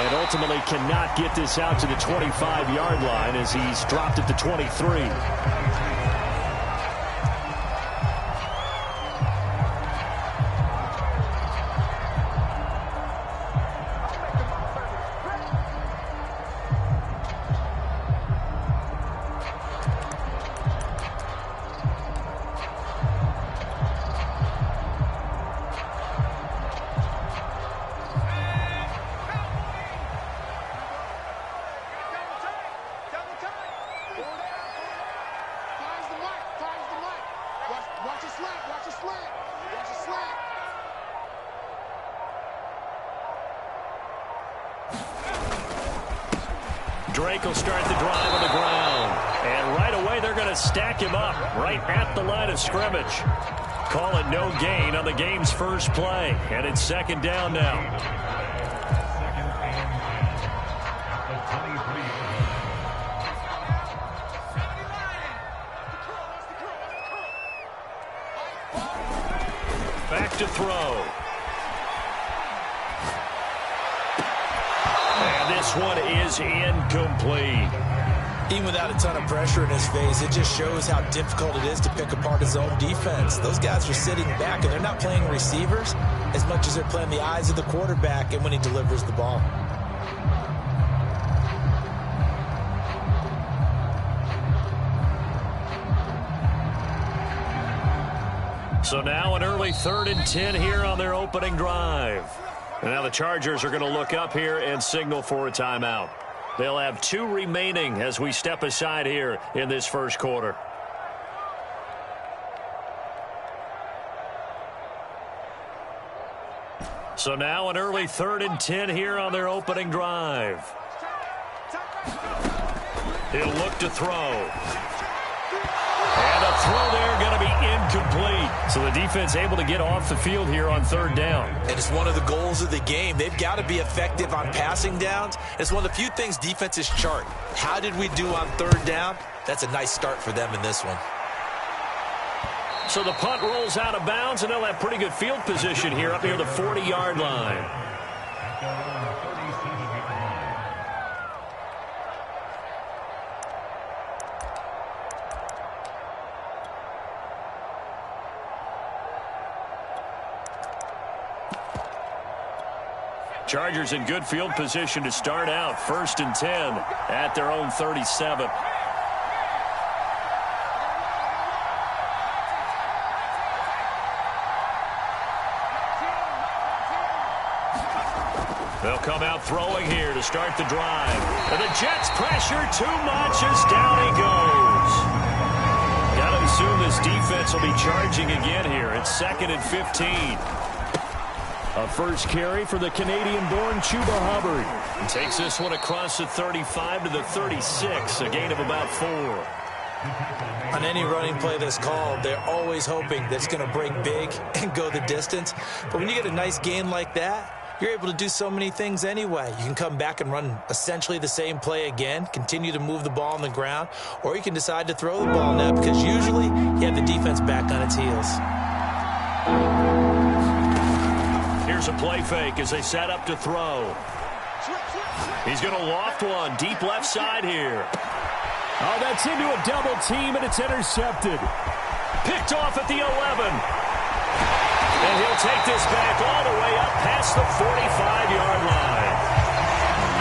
And ultimately cannot get this out to the 25-yard line as he's dropped at the 23. Drake will start the drive on the ground. And right away, they're going to stack him up right at the line of scrimmage. Call it no gain on the game's first play. And it's second down now. Back to throw. And this one is incomplete. Even without a ton of pressure in his face, it just shows how difficult it is to pick apart his own defense. Those guys are sitting back, and they're not playing receivers as much as they're playing the eyes of the quarterback and when he delivers the ball. So now an early 3rd and 10 here on their opening drive. And now the Chargers are going to look up here and signal for a timeout. They'll have 2 remaining as we step aside here in this first quarter. So now an early 3rd and 10 here on their opening drive. He'll look to throw. And a throw there going to be incomplete. So the defense able to get off the field here on 3rd down. And it's one of the goals of the game. They've got to be effective on passing downs. It's one of the few things defenses chart. How did we do on 3rd down? That's a nice start for them in this one. So the punt rolls out of bounds, and they'll have pretty good field position here up near the 40-yard line. Chargers in good field position to start out. 1st and 10 at their own 37. They'll come out throwing here to start the drive. And the Jets pressure too much as down he goes. Got to assume this defense will be charging again here. It's 2nd and 15. A first carry for the Canadian-born Chuba Hubbard. And takes this one across the 35 to the 36, a gain of about 4. On any running play that's called, they're always hoping that it's going to break big and go the distance. But when you get a nice gain like that, you're able to do so many things anyway. You can come back and run essentially the same play again, continue to move the ball on the ground, or you can decide to throw the ball now because usually you have the defense back on its heels. Here's a play fake as they set up to throw. He's going to loft one deep left side here. Oh, that's into a double team, and it's intercepted. Picked off at the 11. And he'll take this back all the way up past the 45-yard line.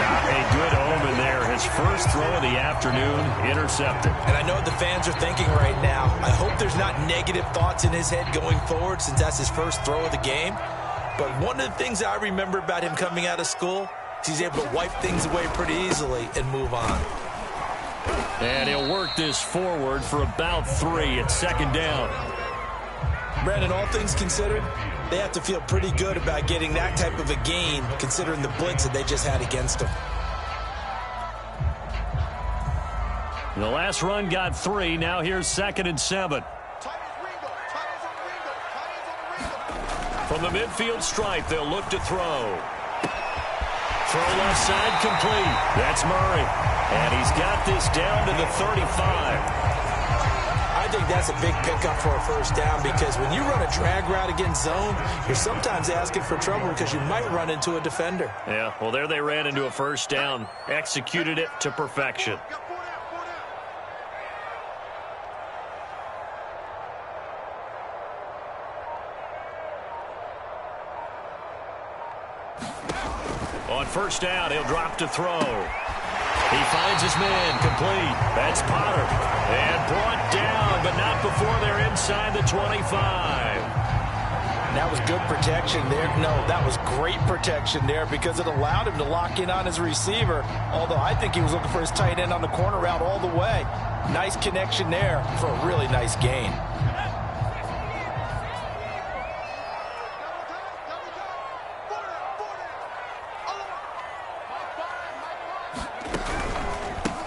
Not a good omen there. His first throw of the afternoon intercepted. And I know what the fans are thinking right now. I hope there's not negative thoughts in his head going forward since that's his first throw of the game. But one of the things I remember about him coming out of school is he's able to wipe things away pretty easily and move on. And he'll work this forward for about 3 at 2nd down. Brandon, all things considered, they have to feel pretty good about getting that type of a gain considering the blitz that they just had against them. The last run got 3. Now here's 2nd and 7. From the midfield stripe, they'll look to throw. Throw left side complete. That's Murray. And he's got this down to the 35. I think that's a big pickup for a first down because when you run a drag route against zone, you're sometimes asking for trouble because you might run into a defender. Yeah, well, there they ran into a first down, executed it to perfection. On first down, he'll drop to throw. He finds his man, complete. That's Potter. And brought down, but not before they're inside the 25. That was good protection there. No, that was great protection there because it allowed him to lock in on his receiver, although I think he was looking for his tight end on the corner route all the way. Nice connection there for a really nice gain.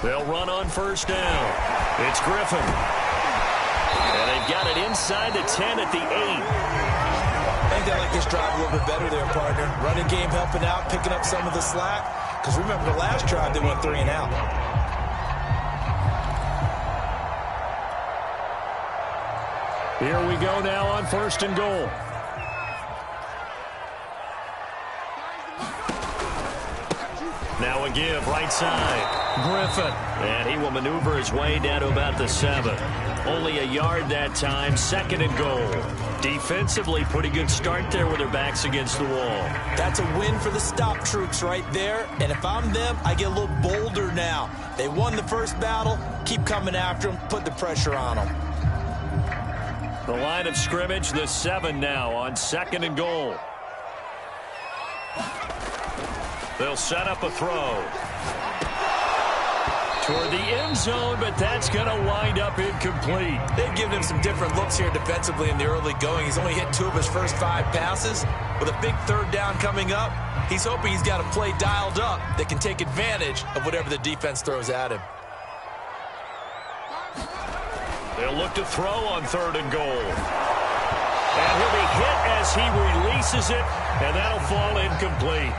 They'll run on first down. It's Griffin. And they've got it inside the 10 at the 8. I think they like this drive a little bit better there, partner. Running game helping out, picking up some of the slack. Because remember, the last drive, they went 3 and out. Here we go now on first and goal. Now a give, right side. Griffin. And he will maneuver his way down to about the 7. Only a yard that time, second and goal. Defensively, pretty good start there with their backs against the wall. That's a win for the stop troops right there. And if I'm them, I get a little bolder now. They won the first battle. Keep coming after them. Put the pressure on them. The line of scrimmage, the 7 now on second and goal. They'll set up a throw toward the end zone, but that's going to wind up incomplete. They've given him some different looks here defensively in the early going. He's only hit 2 of his first 5 passes. With a big third down coming up, he's hoping he's got a play dialed up that can take advantage of whatever the defense throws at him. They'll look to throw on third and goal. And he'll be hit as he releases it, and that'll fall incomplete.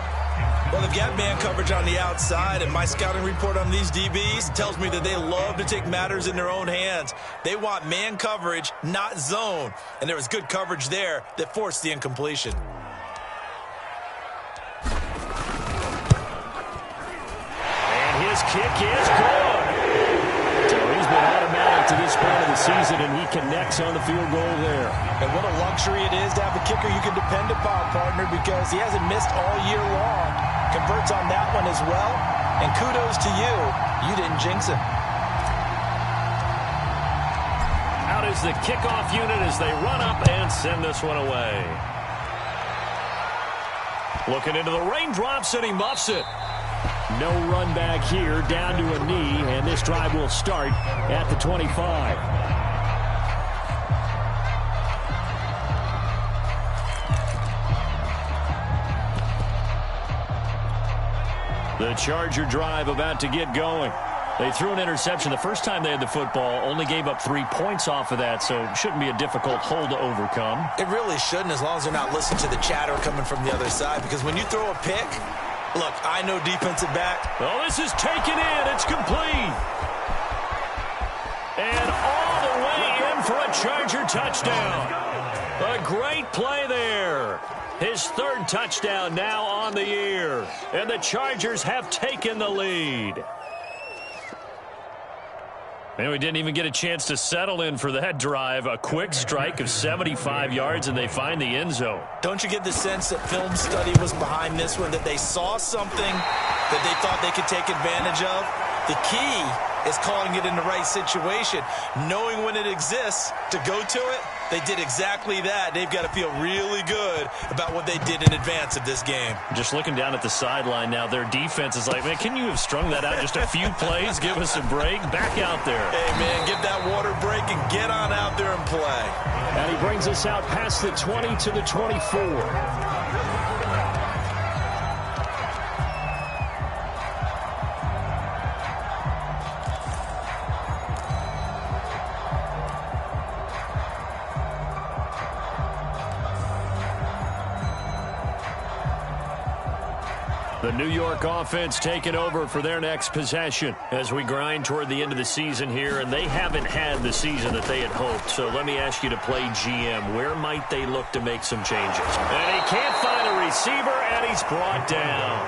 Well, they've got man coverage on the outside, and my scouting report on these DBs tells me that they love to take matters in their own hands. They want man coverage, not zone. And there was good coverage there that forced the incompletion. And his kick is good. So he's been automatic to this point of the season, and he connects on the field goal there. And what a luxury it is to have a kicker you can depend upon, partner, because he hasn't missed all year long. Converts on that one as well. And kudos to you. You didn't jinx him. Out is the kickoff unit as they run up and send this one away. Looking into the raindrops, and he muffs it. No run back here, down to a knee, and this drive will start at the 25. The Charger drive about to get going. They threw an interception the first time they had the football, only gave up 3 points off of that, so it shouldn't be a difficult hole to overcome. It really shouldn't, as long as they're not listening to the chatter coming from the other side, because when you throw a pick, look, I know defensive back. Oh, this is taken in. It's complete. And all the way in for a Charger touchdown. A great play there. His 3rd touchdown now on the year. And the Chargers have taken the lead. And we didn't even get a chance to settle in for that drive. A quick strike of 75 yards, and they find the end zone. Don't you get the sense that film study was behind this one, that they saw something that they thought they could take advantage of? The key is calling it in the right situation. Knowing when it exists to go to it, they did exactly that. They've got to feel really good about what they did in advance of this game. Just looking down at the sideline now, their defense is like, man, can you have strung that out just a few plays? Give us a break. Back out there. Hey, man, give that water break and get on out there and play. And he brings us out past the 20 to the 24. The New York offense taking over for their next possession as we grind toward the end of the season here, and they haven't had the season that they had hoped. So let me ask you to play GM. Where might they look to make some changes? And he can't find a receiver, and he's brought down.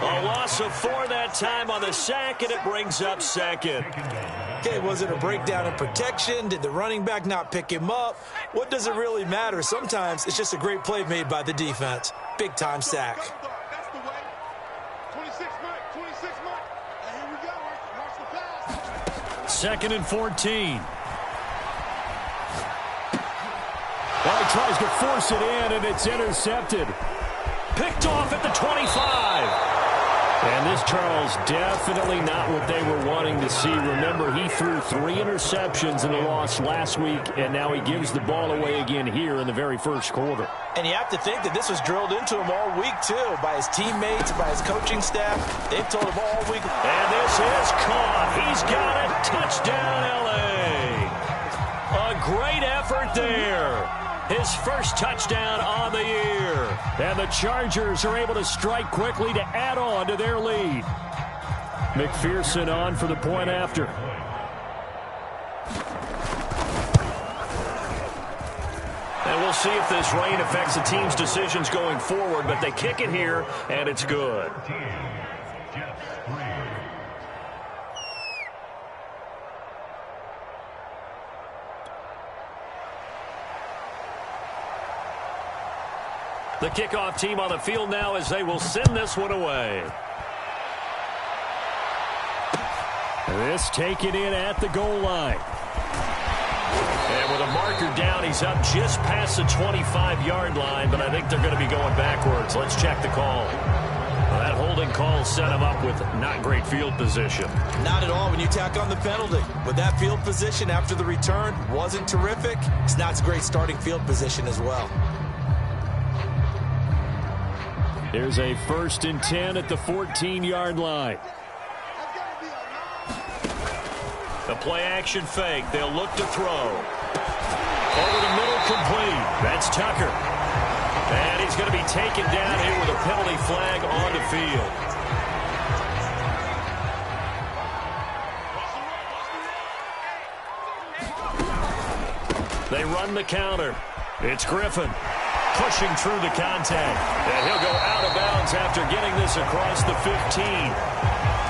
A loss of 4 that time on the sack, and it brings up second. Okay, was it a breakdown in protection? Did the running back not pick him up? What does it really matter? Sometimes it's just a great play made by the defense. Big-time sack. Second and 14. Well, he tries to force it in, and it's intercepted. Picked off at the 25. And this, Charles, definitely not what they were wanting to see. Remember, he threw 3 interceptions in the loss last week, and now he gives the ball away again here in the very first quarter. And you have to think that this was drilled into him all week, too, by his teammates, by his coaching staff. They've told him all week. And this is caught. He's got it. Touchdown, L.A. A great effort there. His first touchdown on the year. And the Chargers are able to strike quickly to add on to their lead. McPherson on for the point after. And we'll see if this rain affects the team's decisions going forward, but they kick it here, and it's good. The kickoff team on the field now as they will send this one away. This taken in at the goal line. And with a marker down, he's up just past the 25-yard line, but I think they're going to be going backwards. Let's check the call. Well, that holding call set him up with not great field position. Not at all when you tack on the penalty. But that field position after the return wasn't terrific. It's not a great starting field position as well. Here's a 1st and 10 at the 14-yard line. The play-action fake. They'll look to throw. Over the middle, complete. That's Tucker. And he's going to be taken down here with a penalty flag on the field. They run the counter. It's Griffin pushing through the contact. And he'll go out of bounds after getting this across the 15.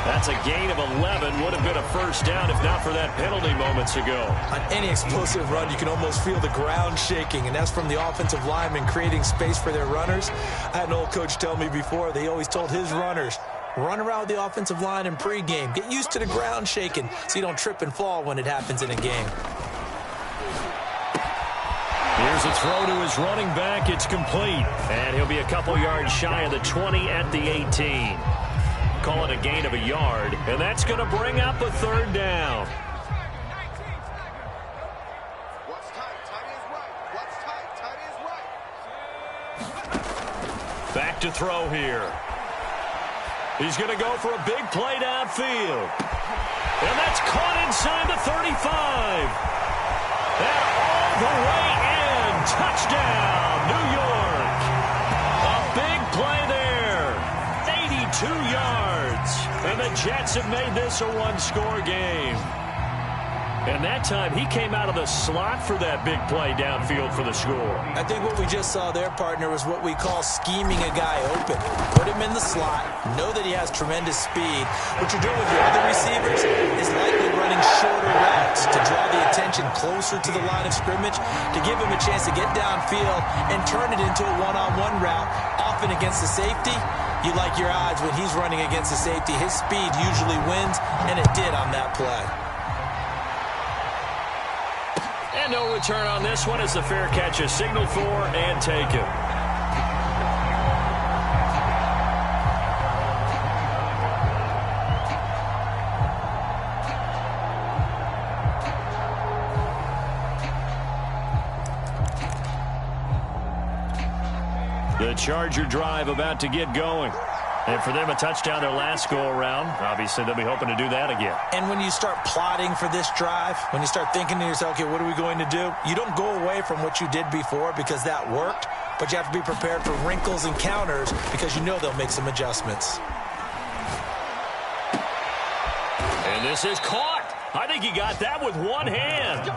That's a gain of 11. Would have been a first down if not for that penalty moments ago. On any explosive run, you can almost feel the ground shaking, and that's from the offensive linemen creating space for their runners. I had an old coach tell me before, they always told his runners, run around with the offensive line in pregame. Get used to the ground shaking so you don't trip and fall when it happens in a game. Here's a throw to his running back. It's complete. And he'll be a couple yards shy of the 20 at the 18. Call it a gain of a yard. And that's going to bring up a 3rd down. What's tight? Tight is right. What's tight? Tight is right. Back to throw here. He's going to go for a big play downfield. And that's caught inside the 35. And all the way in. Touchdown, New York. A big play there. 82 yards. And the Jets have made this a 1-score game. And that time, he came out of the slot for that big play downfield for the score. I think what we just saw there, partner, was what we call scheming a guy open. Put him in the slot, know that he has tremendous speed. What you're doing with your other receivers is likely running shorter routes to draw the attention closer to the line of scrimmage, to give him a chance to get downfield and turn it into a one-on-one route, often against the safety. You like your odds when he's running against the safety. His speed usually wins, and it did on that play. And no return on this one as the fair catch is signaled for and taken. The Charger drive about to get going. And for them, a touchdown their last go-around. Obviously, they'll be hoping to do that again. And when you start plotting for this drive, when you start thinking to yourself, okay, what are we going to do? You don't go away from what you did before because that worked. but you have to be prepared for wrinkles and counters because you know they'll make some adjustments. And this is caught. I think he got that with one hand.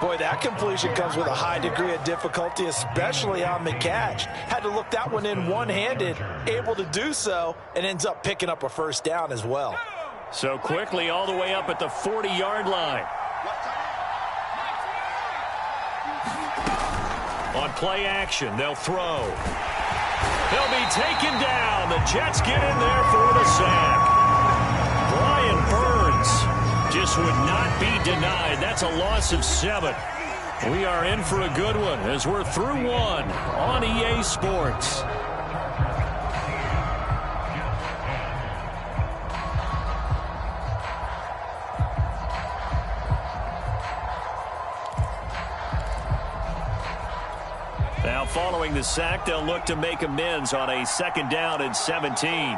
Boy, that completion comes with a high degree of difficulty, especially on the catch. Had to look that one in one-handed, able to do so, and ends up picking up a first down as well. So quickly all the way up at the 40-yard line. On play action, they'll throw. He'll be taken down. The Jets get in there for the sack. Brian Burns just would not be denied. That's a loss of 7. We are in for a good one as we're through one on EA Sports. Now following the sack, they'll look to make amends on a 2nd down and 17.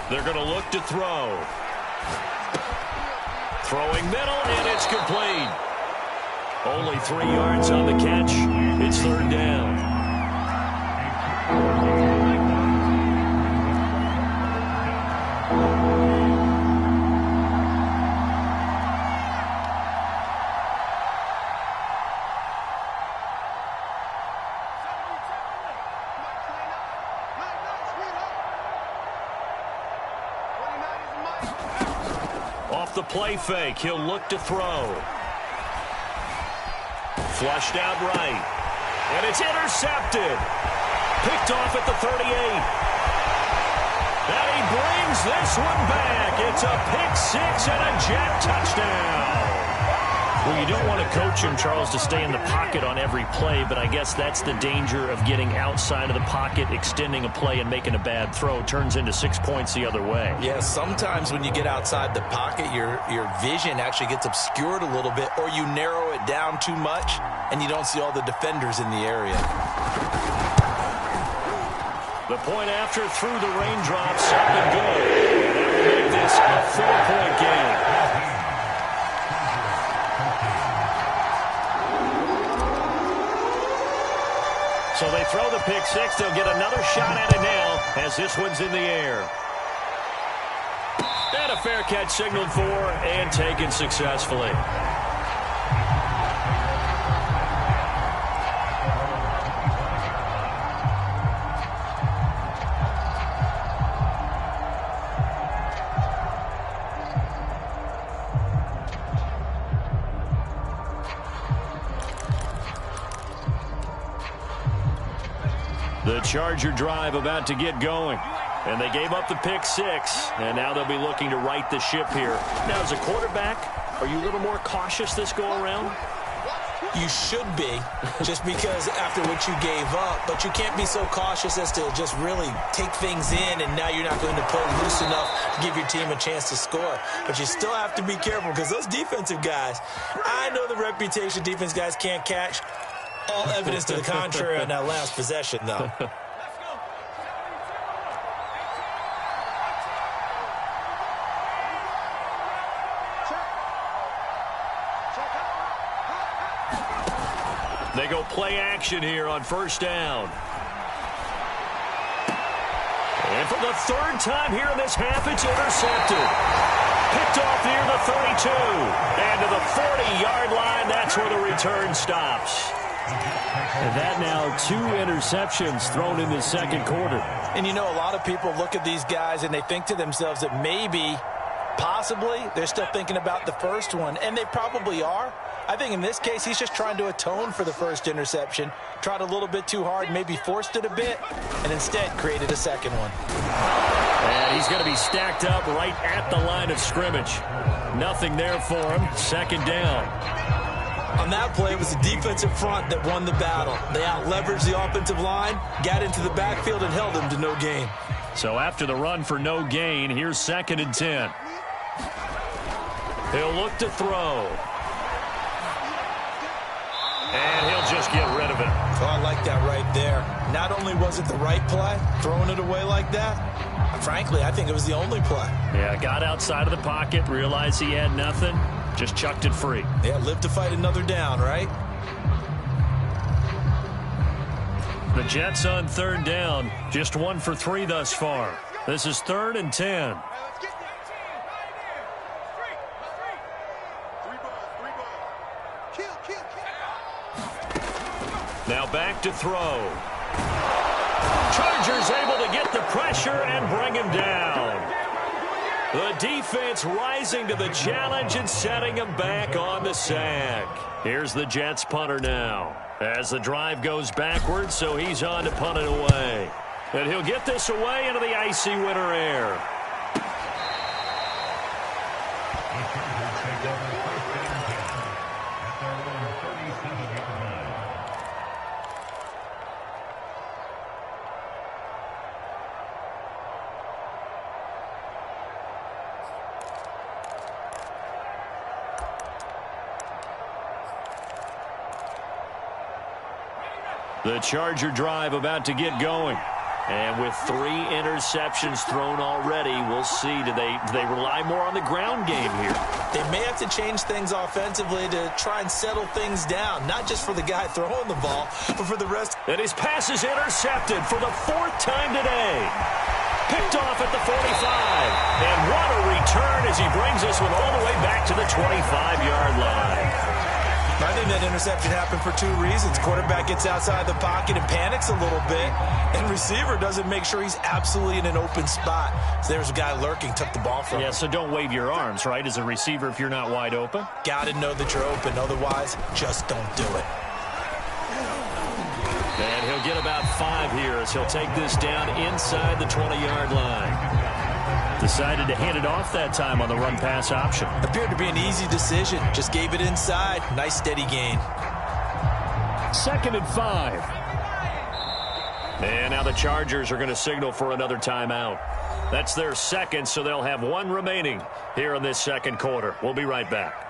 They're going to look to throw. Throwing middle, and it's complete. Only 3 yards on the catch. It's 3rd down. Off the play fake, he'll look to throw. Flushed out right. And it's intercepted. Picked off at the 38. And he brings this one back. It's a pick 6 and a Jet touchdown. Well, you don't want to coach him, Charles, to stay in the pocket on every play, but I guess that's the danger of getting outside of the pocket, extending a play, and making a bad throw. Turns into 6 points the other way. Yeah, sometimes when you get outside the pocket, your vision actually gets obscured a little bit, or you narrow it down too much, and you don't see all the defenders in the area. The point after through the raindrops, up and good. And that will make this a 4-point game. So they throw the pick 6. They'll get another shot at it now as this one's in the air. And a fair catch signaled for and taken successfully. The Charger drive about to get going. And they gave up the pick 6. And now they'll be looking to right the ship here. Now, as a quarterback, are you a little more cautious this go-around? You should be, just because after what you gave up. But you can't be so cautious as to just really take things in, and now you're not going to play loose enough to give your team a chance to score. But you still have to be careful because those defensive guys, I know the reputation defense guys can't catch. All evidence to the contrary on that last possession, though. They go play action here on 1st down. And for the 3rd time here in this half, it's intercepted. Picked off near the 32. And to the 40-yard line, that's where the return stops. And that now 2 interceptions thrown in the 2nd quarter. And you know, a lot of people look at these guys and they think to themselves that maybe, possibly, they're still thinking about the first one. And they probably are. I think in this case, he's just trying to atone for the first interception. Tried a little bit too hard, maybe forced it a bit, and instead created a 2nd one. And he's going to be stacked up right at the line of scrimmage. Nothing there for him. 2nd down. On that play, it was the defensive front that won the battle. They out-leveraged the offensive line, got into the backfield, and held them to no gain. So after the run for no gain, here's 2nd and 10. He'll look to throw. And he'll just get rid of it. Oh, I like that right there. Not only was it the right play, throwing it away like that, frankly, I think it was the only play. Yeah, got outside of the pocket, realized he had nothing, just chucked it free. Yeah, live to fight another down, right? The Jets on third down, just 1 for 3 thus far. This is 3rd and 10. Now back to throw. Chargers able to get the pressure and bring him down. The defense rising to the challenge and setting him back on the sack. Here's the Jets punter now. As the drive goes backwards, so he's on to punt it away. And he'll get this away into the icy winter air. The Charger drive about to get going. And with 3 interceptions thrown already, we'll see. Do they rely more on the ground game here? They may have to change things offensively to try and settle things down, not just for the guy throwing the ball, but for the rest. And his pass is intercepted for the 4th time today. Picked off at the 45. And what a return as he brings us all the way back to the 25-yard line. I think that interception happened for 2 reasons. Quarterback gets outside the pocket and panics a little bit, and receiver doesn't make sure he's absolutely in an open spot. So there's a guy lurking, took the ball from him. Yeah, so don't wave your arms, right, as a receiver if you're not wide open? Got to know that you're open. Otherwise, just don't do it. And he'll get about 5 here as he'll take this down inside the 20-yard line. Decided to hand it off that time on the run-pass option. Appeared to be an easy decision. Just gave it inside. Nice steady gain. 2nd and 5. And now the Chargers are going to signal for another timeout. That's their 2nd, so they'll have 1 remaining here in this 2nd quarter. We'll be right back.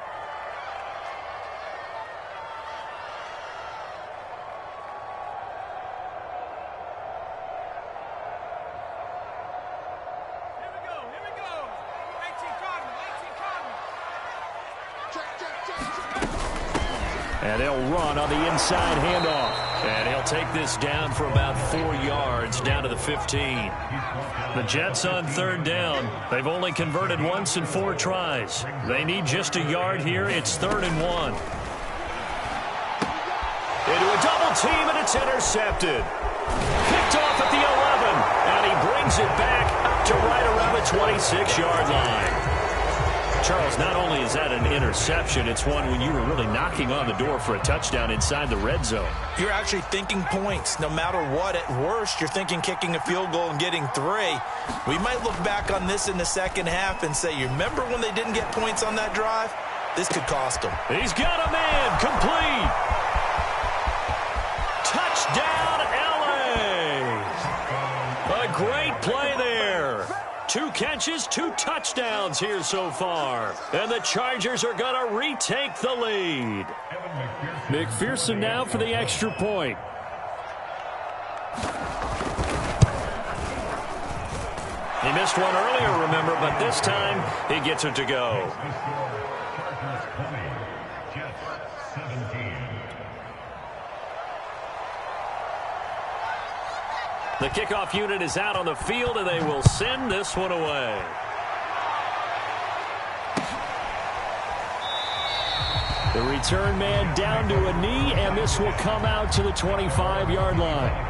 And they'll run on the inside handoff. And he'll take this down for about 4 yards, down to the 15. The Jets on 3rd down. They've only converted once in 4 tries. They need just a yard here. It's 3rd and 1. Into a double team, and it's intercepted. Picked off at the 11. And he brings it back to right around the 26-yard line. Charles, not only is that an interception, it's one when you were really knocking on the door for a touchdown inside the red zone. You're actually thinking points. No matter what, at worst, you're thinking kicking a field goal and getting 3. We might look back on this in the second half and say, you remember when they didn't get points on that drive? This could cost them. He's got a man, complete. Touchdown, LA. A great play there. 2 catches, 2 touchdowns here so far. And the Chargers are going to retake the lead. McPherson now for the extra point. He missed one earlier, remember, but this time he gets it to go. The kickoff unit is out on the field, and they will send this one away. The return man down to a knee, and this will come out to the 25-yard line.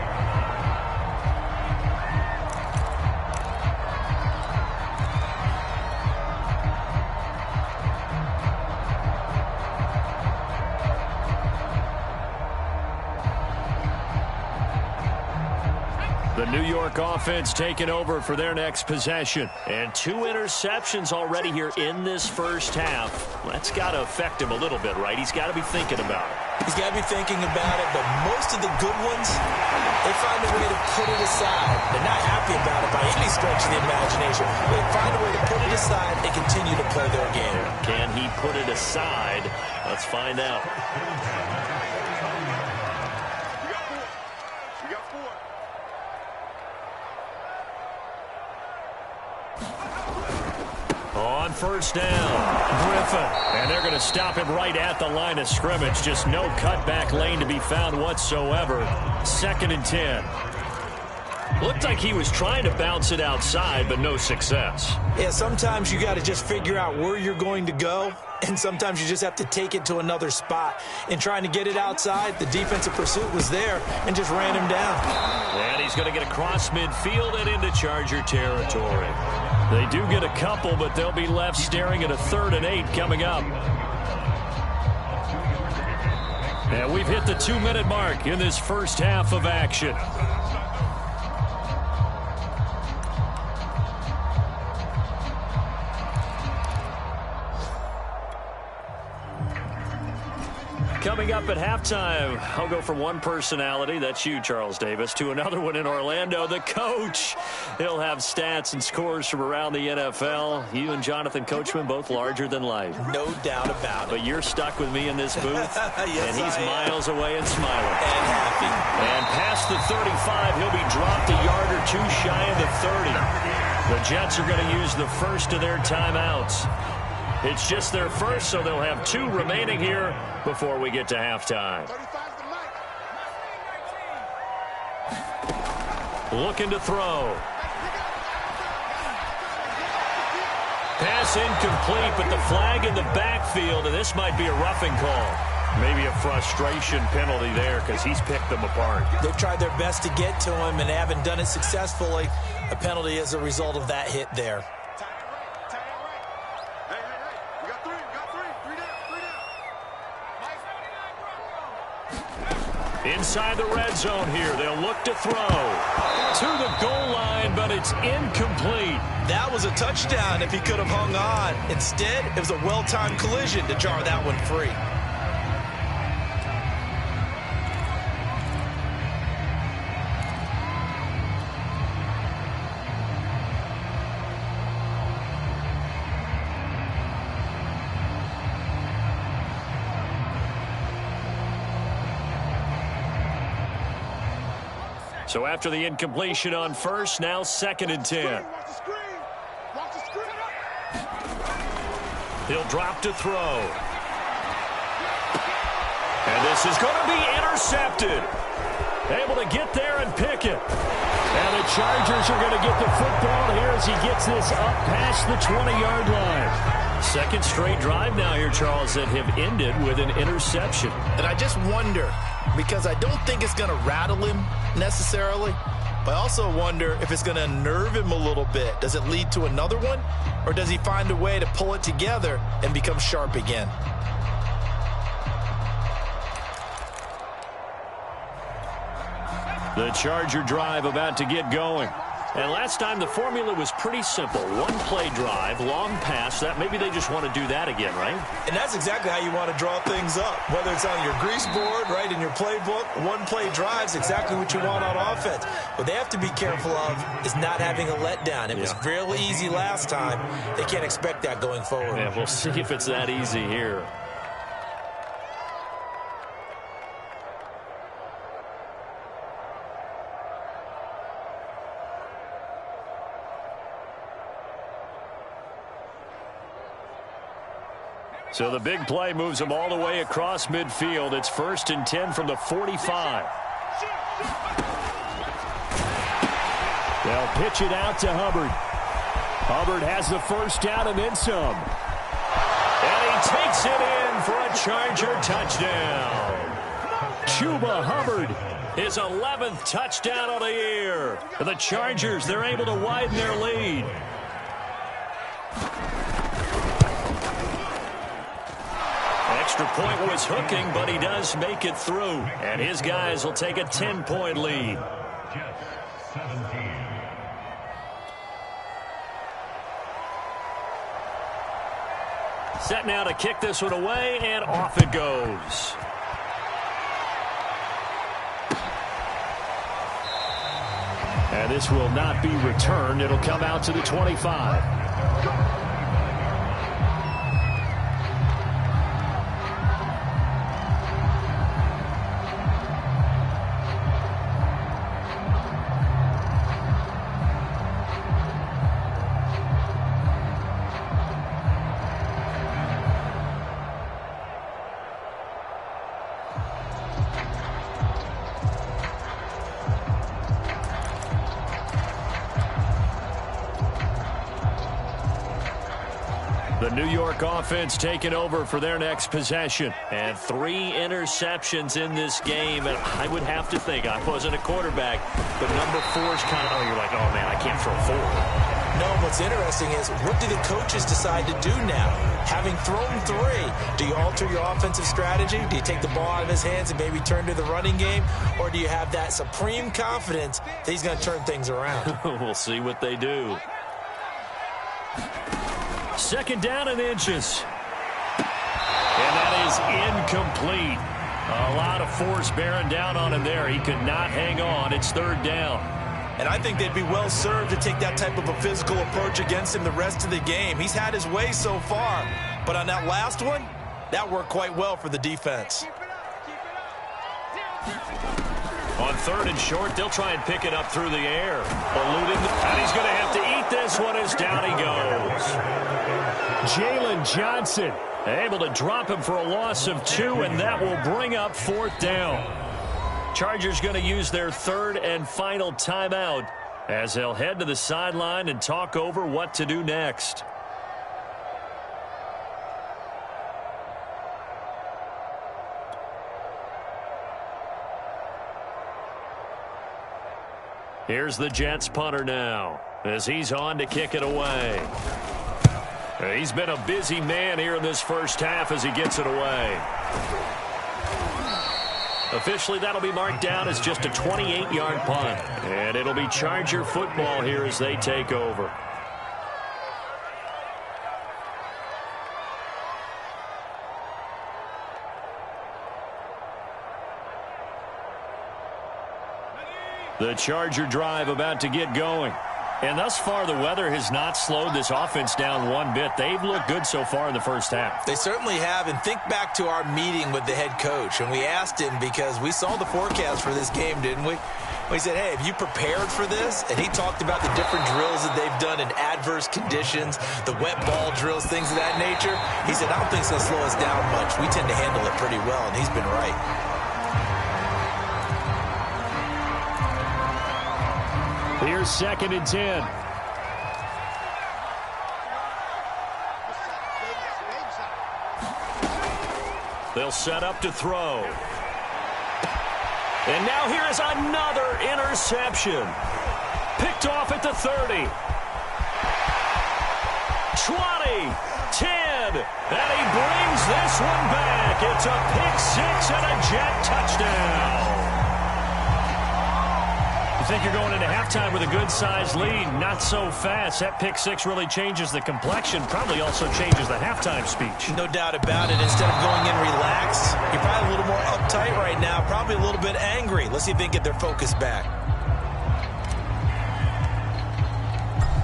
The New York offense taking over for their next possession. And 2 interceptions already here in this first half. That's got to affect him a little bit, right? He's got to be thinking about it. He's got to be thinking about it, but most of the good ones, they find a way to put it aside. They're not happy about it by any stretch of the imagination. They find a way to put it aside and continue to play their game. Can he put it aside? Let's find out. On first down, Griffin. And they're going to stop him right at the line of scrimmage. Just no cutback lane to be found whatsoever. 2nd and 10. Looked like he was trying to bounce it outside, but no success. Yeah, sometimes you got to just figure out where you're going to go, and sometimes you just have to take it to another spot. In trying to get it outside, the defensive pursuit was there and just ran him down. And he's going to get across midfield and into Charger territory. They do get a couple, but they'll be left staring at a 3rd and 8 coming up. And we've hit the 2-minute mark in this first half of action. Coming up at halftime, I'll go from one personality, that's you, Charles Davis, to another one in Orlando, the coach. He'll have stats and scores from around the NFL. You and Jonathan Coachman, both larger than life. No doubt about it. But you're stuck with me in this booth, yes, and he's miles away and smiling. And happy. And past the 35, he'll be dropped a yard or two shy of the 30. The Jets are going to use the first of their timeouts. It's just their first, so they'll have 2 remaining here before we get to halftime. Looking to throw. Pass incomplete, but the flag in the backfield, and this might be a roughing call. Maybe a frustration penalty there because he's picked them apart. They've tried their best to get to him and haven't done it successfully. A penalty as a result of that hit there. Inside the red zone here, they'll look to throw to the goal line, but it's incomplete. That was a touchdown if he could have hung on. Instead, it was a well-timed collision to jar that one free. So after the incompletion on first, now 2nd and 10. He'll drop to throw. And this is going to be intercepted. Able to get there and pick it. And the Chargers are going to get the football here as he gets this up past the 20-yard line. 2nd straight drive now here, Charles, that have ended with an interception. And I just wonder, because I don't think it's going to rattle him necessarily, but I also wonder if it's going to unnerve him a little bit. Does it lead to another one, or does he find a way to pull it together and become sharp again? The Charger drive about to get going. And last time the formula was pretty simple. 1-play drive, long pass. That maybe they just want to do that again, right? And that's exactly how you want to draw things up. Whether it's on your grease board, right, in your playbook, 1-play drive's exactly what you want on offense. What they have to be careful of is not having a letdown. It was fairly easy last time. They can't expect that going forward. Yeah, we'll see if it's that easy here. So the big play moves them all the way across midfield. It's 1st and 10 from the 45. They'll pitch it out to Hubbard. Hubbard has the first down and then some. And he takes it in for a Charger touchdown. Chuba Hubbard, his 11th touchdown of the year. For the Chargers, they're able to widen their lead. Extra point was hooking, but he does make it through. And his guys will take a 10-point lead. Set now to kick this one away, and off it goes. And this will not be returned. It'll come out to the 25. The New York offense taking over for their next possession. And 3 interceptions in this game. And I would have to think, I wasn't a quarterback, but number 4 is kind of, you're like, oh, man, I can't throw 4. No, what's interesting is, what do the coaches decide to do now? Having thrown 3, do you alter your offensive strategy? Do you take the ball out of his hands and maybe turn to the running game? Or do you have that supreme confidence that he's going to turn things around? We'll see what they do. 2nd down and inches. And that is incomplete. A lot of force bearing down on him there. He could not hang on. It's 3rd down. And I think they'd be well served to take that type of a physical approach against him the rest of the game. He's had his way so far. But on that last one, that worked quite well for the defense. On 3rd and short, they'll try and pick it up through the air. Eluding, and he's going to have to eat this one as down he goes. Jalen Johnson able to drop him for a loss of 2, and that will bring up 4th down. Chargers going to use their 3rd and final timeout as they'll head to the sideline and talk over what to do next. Here's the Jets punter now as he's on to kick it away. He's been a busy man here in this first half as he gets it away. Officially, that'll be marked down as just a 28-yard punt. And it'll be Charger football here as they take over. The Charger drive about to get going. And thus far, the weather has not slowed this offense down one bit. They've looked good so far in the first half. They certainly have. And think back to our meeting with the head coach. And we asked him, because we saw the forecast for this game, didn't we? We said, hey, have you prepared for this? And he talked about the different drills that they've done in adverse conditions, the wet ball drills, things of that nature. He said, I don't think it's going to slow us down much. We tend to handle it pretty well, and he's been right. Here's 2nd and 10. They'll set up to throw. And now here is another interception. Picked off at the 30. 20, 10, and he brings this one back. It's a pick 6 and a Jet touchdown. You think you're going into halftime with a good-sized lead. Not so fast. That pick 6 really changes the complexion, probably also changes the halftime speech. No doubt about it. Instead of going in relaxed, you're probably a little more uptight right now, probably a little bit angry. Let's see if they can get their focus back.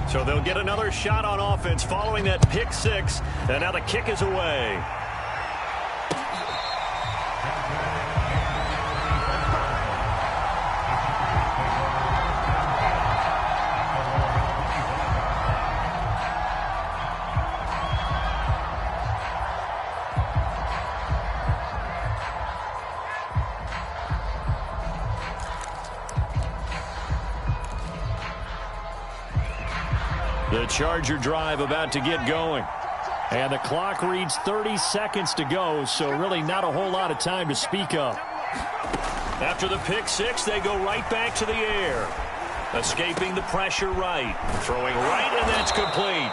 So they'll get another shot on offense following that pick 6, and now the kick is away. The Charger drive about to get going. And the clock reads 30 seconds to go, so really not a whole lot of time to speak of. After the pick 6, they go right back to the air. Escaping the pressure right. Throwing right, and that's complete.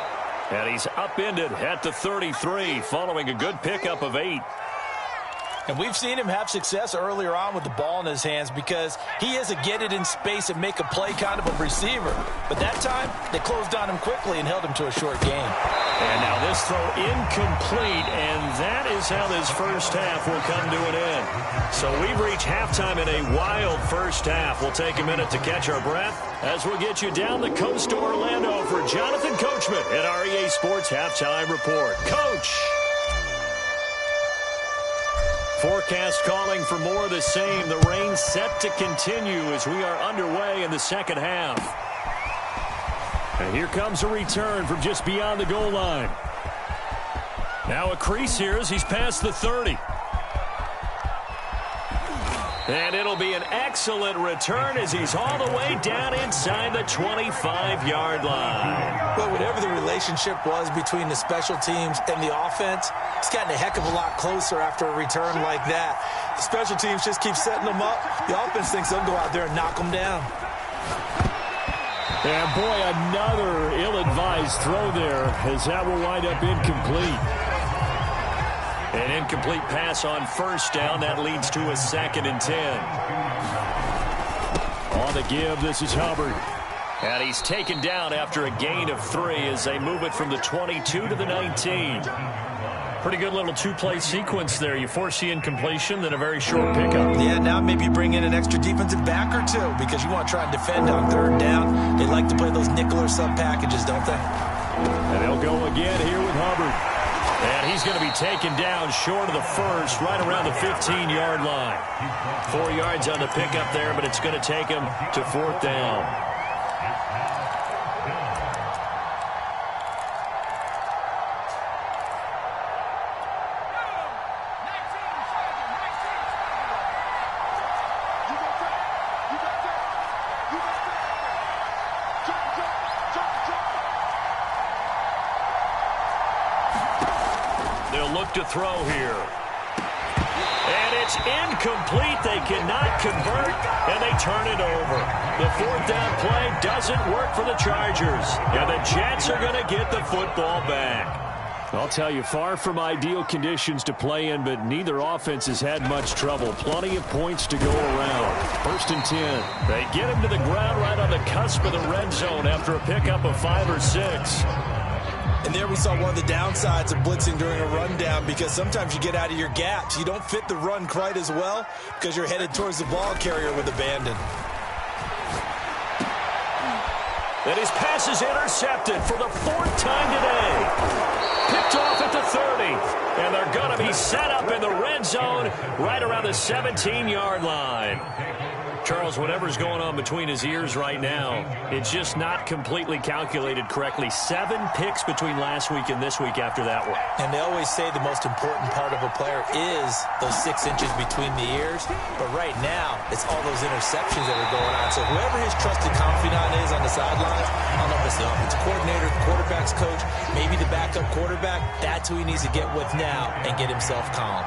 And he's upended at the 33 following a good pickup of 8. And we've seen him have success earlier on with the ball in his hands because he is a get it in space and make a play kind of a receiver. But that time, they closed on him quickly and held him to a short gain. And now this throw incomplete, and that is how this first half will come to an end. So we've reached halftime in a wild first half. We'll take a minute to catch our breath as we'll get you down the coast to Orlando for Jonathan Coachman at our EA Sports Halftime Report. Coach! Forecast calling for more of the same. The rain set to continue as we are underway in the second half. And here comes a return from just beyond the goal line. Now a crease here as he's past the 30. And it'll be an excellent return as he's all the way down inside the 25-yard line. Well, whatever the relationship was between the special teams and the offense, it's gotten a heck of a lot closer after a return like that. The special teams just keep setting them up. The offense thinks they'll go out there and knock them down. And boy, another ill-advised throw there as that will wind up incomplete. An incomplete pass on first down. That leads to a 2nd and 10. On the give, this is Hubbard. And he's taken down after a gain of 3 as they move it from the 22 to the 19. Pretty good little two-play sequence there. You force the incompletion, then a very short pickup. Yeah, now maybe bring in an extra defensive back or two because you want to try and defend on 3rd down. They like to play those nickel or sub packages, don't they? And they'll go again here with Hubbard. And he's going to be taken down short of the first, right around the 15-yard line. 4 yards on the pickup there, but it's going to take him to 4th down. To throw here. And it's incomplete. They cannot convert, and they turn it over. The 4th down play doesn't work for the Chargers, and the Jets are going to get the football back. I'll tell you, far from ideal conditions to play in, but neither offense has had much trouble. Plenty of points to go around. 1st and 10. They get him to the ground right on the cusp of the red zone after a pickup of 5 or 6. And there we saw one of the downsides of blitzing during a rundown because sometimes you get out of your gaps. You don't fit the run quite as well because you're headed towards the ball carrier with abandon. And his pass is intercepted for the 4th time today. Picked off at the 30. And they're going to be set up in the red zone right around the 17-yard line. Charles, whatever's going on between his ears right now, it's just not completely calculated correctly. 7 picks between last week and this week after that one. And they always say the most important part of a player is those 6 inches between the ears. But right now, it's all those interceptions that are going on. So whoever his trusted confidant is on the sidelines, I don't know if it's the offensive coordinator, the quarterback's coach, maybe the backup quarterback, that's who he needs to get with now and get himself calm.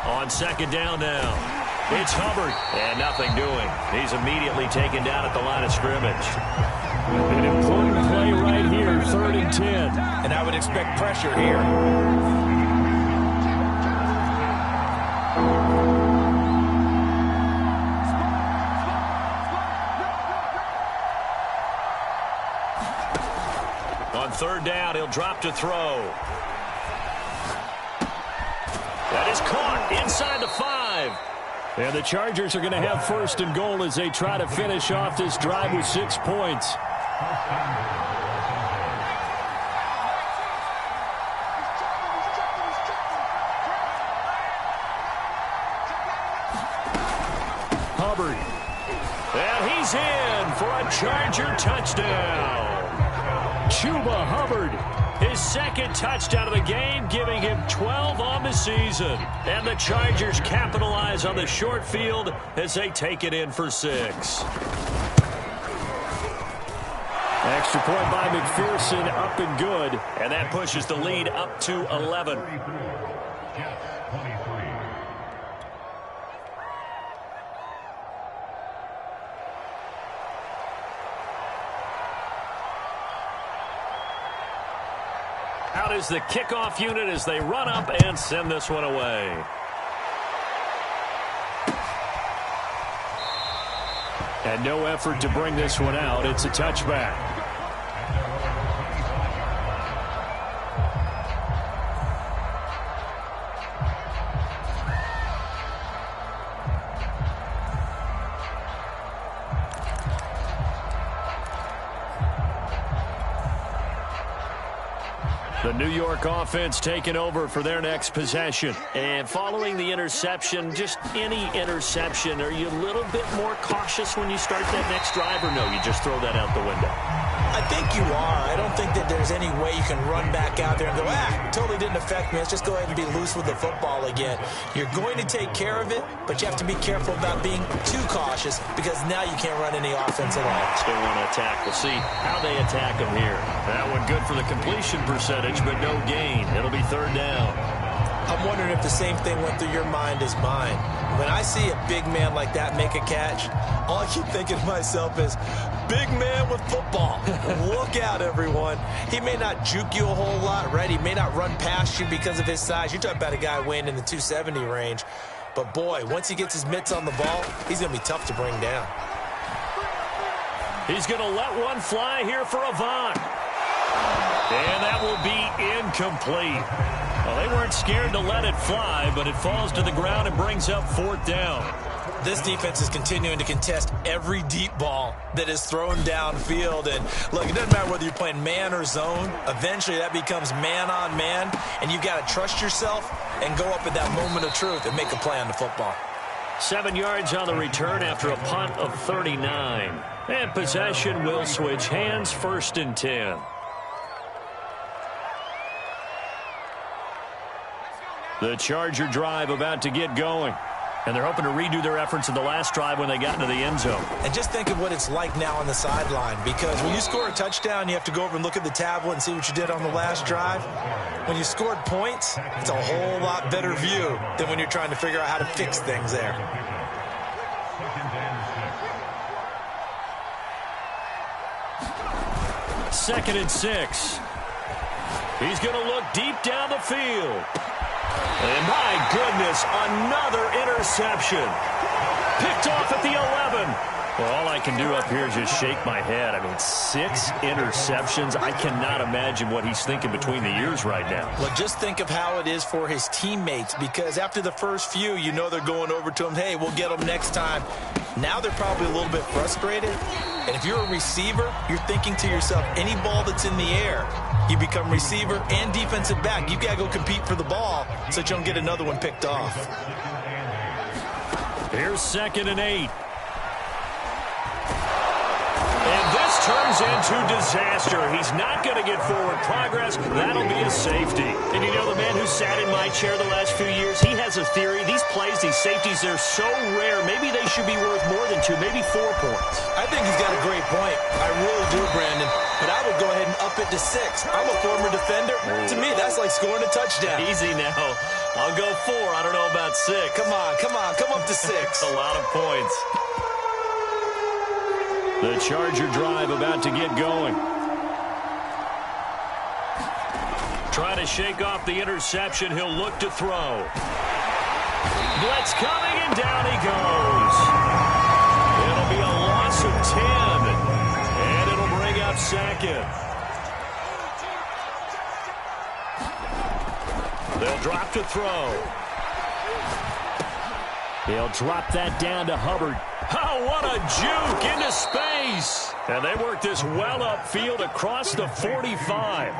On 2nd down now, it's Hubbard, and nothing doing. He's immediately taken down at the line of scrimmage. An important play right here, 3rd and 10. And I would expect pressure here. On 3rd down, he'll drop to throw. That is caught inside the 5. And the Chargers are going to have 1st and goal as they try to finish off this drive with 6 points. Hubbard. And he's in for a Charger touchdown. Chuba Hubbard. His 2nd touchdown of the game, giving him 12 on the season. And the Chargers capitalize on the short field as they take it in for 6. Extra point by McPherson, up and good. And that pushes the lead up to 11. Out is the kickoff unit as they run up and send this one away. And no effort to bring this one out. It's a touchback. The New York offense taking over for their next possession. And following the interception, just any interception, are you a little bit more cautious when you start that next drive, or no, you just throw that out the window? I think you are. I don't think that there's any way you can run back out there and go, totally didn't affect me. Let's just go ahead and be loose with the football again. You're going to take care of it, but you have to be careful about being too cautious because now you can't run any offense at all. Still want to attack. We'll see how they attack them here. That one good for the completion percentage, but no gain. It'll be third down. I'm wondering if the same thing went through your mind as mine. When I see a big man like that make a catch, all I keep thinking to myself is, big man with football. Look out, everyone. He may not juke you a whole lot, right? He may not run past you because of his size. You're talking about a guy weighing in the 270 range. But, boy, once he gets his mitts on the ball, he's going to be tough to bring down. He's going to let one fly here for Avant. And that will be incomplete. Well, they weren't scared to let it fly, but it falls to the ground and brings up fourth down. This defense is continuing to contest every deep ball that is thrown downfield. And, look, it doesn't matter whether you're playing man or zone. Eventually, that becomes man-on-man, and you've got to trust yourself and go up at that moment of truth and make a play on the football. 7 yards on the return after a punt of 39. And possession will switch hands, 1st and 10. The Charger drive about to get going. And they're hoping to redo their efforts in the last drive when they got into the end zone. And just think of what it's like now on the sideline, because when you score a touchdown, you have to go over and look at the tablet and see what you did on the last drive. When you scored points, it's a whole lot better view than when you're trying to figure out how to fix things there. Second and 6. He's going to look deep down the field. And my goodness, another interception. Picked off at the 11. Well, all I can do up here is just shake my head. I mean, 6 interceptions. I cannot imagine what he's thinking between the ears right now. Well, just think of how it is for his teammates, because after the first few, you know they're going over to him, hey, we'll get them next time. Now they're probably a little bit frustrated. And if you're a receiver, you're thinking to yourself, any ball that's in the air, you become receiver and defensive back. You've got to go compete for the ball so that you don't get another one picked off. Here's 2nd and 8. And this turns into disaster. He's not going to get forward progress. That'll be a safety. And you know, the man who sat in my chair the last few years, he has a theory. These plays, these safeties, they're so rare. Maybe they should be worth more than 2, maybe 4 points. I think he's got a great point. I really do, Brandon. But I would go ahead and up it to 6. I'm a former defender. To me, that's like scoring a touchdown. Easy now. I'll go 4. I don't know about 6. Come on. Come up to 6. A lot of points. The Charger drive about to get going. Trying to shake off the interception. He'll look to throw. Blitz coming, and down he goes. It'll be a loss of 10. And it'll bring up 2nd. They'll drop to throw. He'll drop that down to Hubbard. Oh, what a juke into space. And they work this well upfield across the 45.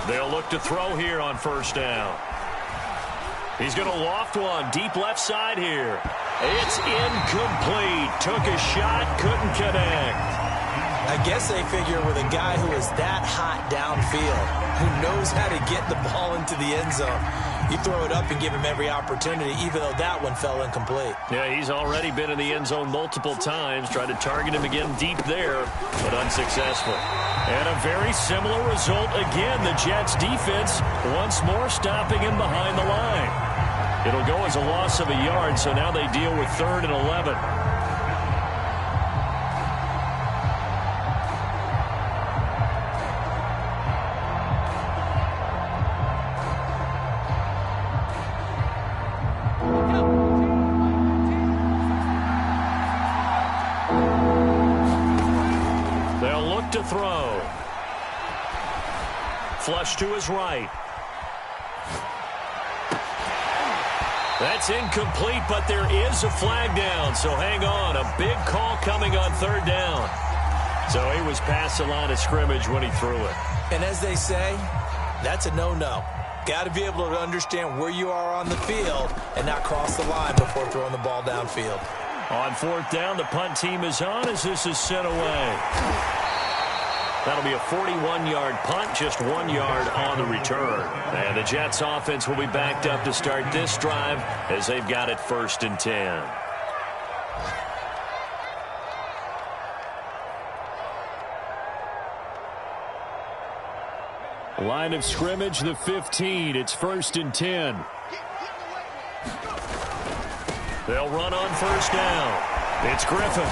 They'll look to throw here on 1st down. He's going to loft one deep left side here. It's incomplete. Took a shot, couldn't connect. I guess they figure with a guy who is that hot downfield, who knows how to get the ball into the end zone, you throw it up and give him every opportunity, even though that one fell incomplete. Yeah, he's already been in the end zone multiple times, tried to target him again deep there, but unsuccessful. And a very similar result again. The Jets defense once more stopping him behind the line. It'll go as a loss of a yard, so now they deal with 3rd and 11. They'll look to throw. Flush to his right. That's incomplete, but there is a flag down, so hang on. A big call coming on third down. So he was past the line of scrimmage when he threw it. And as they say, that's a no-no. Got to be able to understand where you are on the field and not cross the line before throwing the ball downfield. On fourth down, the punt team is on as this is sent away. That'll be a 41-yard punt, just 1 yard on the return. And the Jets offense will be backed up to start this drive as they've got it 1st and 10. Line of scrimmage, the 15. It's 1st and 10. They'll run on 1st down. It's Griffin.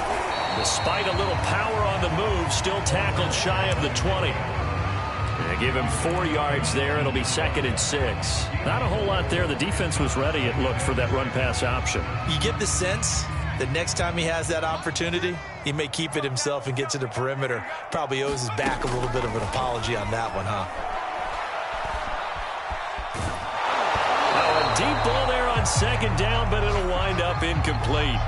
Despite a little power on the move, still tackled shy of the 20. And give him 4 yards there. It'll be 2nd and 6. Not a whole lot there. The defense was ready, it looked, for that run-pass option. You get the sense that next time he has that opportunity, he may keep it himself and get to the perimeter. Probably owes his back a little bit of an apology on that one, huh? Deep ball there on 2nd down, but it'll wind up incomplete.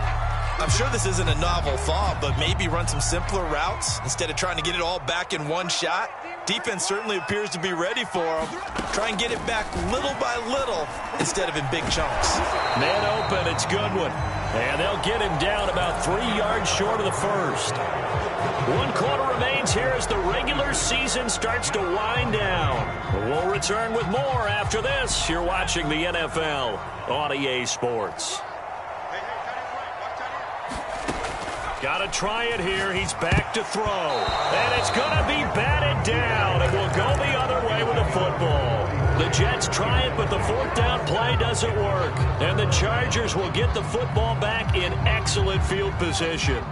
I'm sure this isn't a novel thought, but maybe run some simpler routes instead of trying to get it all back in one shot. Defense certainly appears to be ready for him. Try and get it back little by little instead of in big chunks. Man open, it's Goodwin. And they'll get him down about 3 yards short of the first. 1 quarter remains here as the regular season starts to wind down. We'll return with more after this. You're watching the NFL on EA Sports. Got to try it here. He's back to throw. And it's going to be batted down. It will go the other way with the football. The Jets try it, but the 4th down play doesn't work. And the Chargers will get the football back in excellent field position.